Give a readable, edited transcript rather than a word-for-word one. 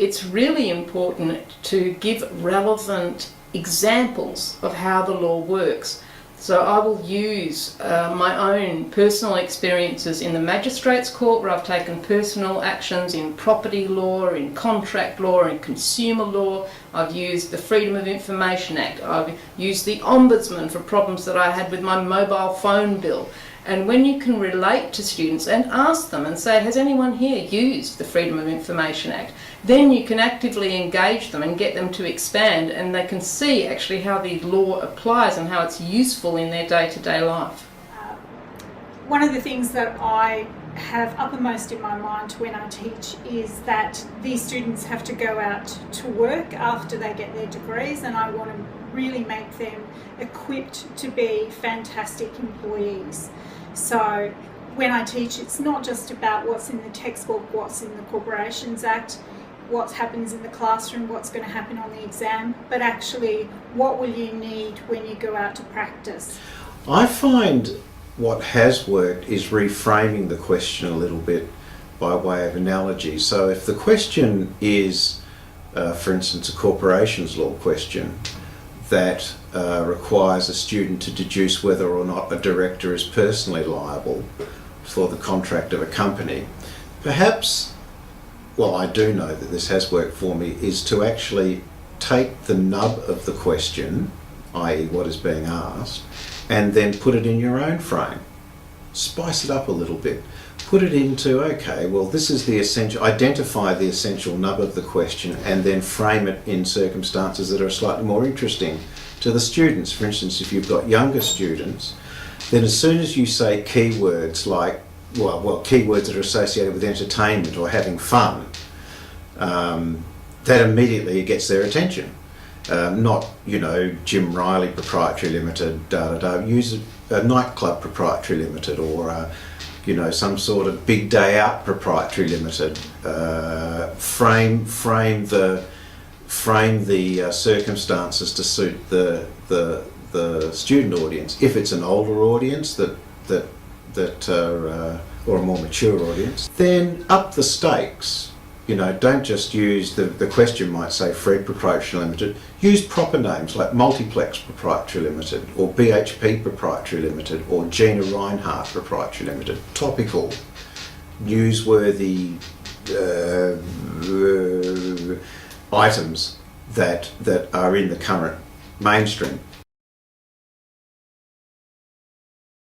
it's really important to give relevant examples of how the law works. So I will use my own personal experiences in the magistrates court, where I've taken personal actions in property law, in contract law, in consumer law. I've used the Freedom of Information Act. I've used the Ombudsman for problems that I had with my mobile phone bill. And when you can relate to students and ask them and say, has anyone here used the Freedom of Information Act? Then you can actively engage them and get them to expand, and they can see actually how the law applies and how it's useful in their day-to-day life. One of the things that I have uppermost in my mind when I teach is that these students have to go out to work after they get their degrees, and I want to really make them equipped to be fantastic employees. So when I teach, it's not just about what's in the textbook, what's in the Corporations Act, what happens in the classroom, what's going to happen on the exam, but actually what will you need when you go out to practice. I find what has worked is reframing the question a little bit by way of analogy. So if the question is, for instance, a corporations law question that requires a student to deduce whether or not a director is personally liable for the contract of a company, perhaps, well, I do know that this has worked for me, is to actually take the nub of the question, i.e. what is being asked, and then put it in your own frame. Spice it up a little bit. Put it into, okay, well, this is the essential, identify the essential nub of the question and then frame it in circumstances that are slightly more interesting to the students. For instance, if you've got younger students, then as soon as you say keywords like, well, keywords that are associated with entertainment or having fun, that immediately gets their attention. Not, Jim Riley Proprietary Limited, use a nightclub proprietary limited, or some sort of big day out proprietary limited. Frame the circumstances to suit the student audience. If it's an older audience or a more mature audience, then up the stakes. Don't just use the question might say Fred Proprietary Limited. Use proper names like Multiplex Proprietary Limited, or BHP Proprietary Limited, or Gina Reinhardt Proprietary Limited. Topical, newsworthy items that are in the current mainstream.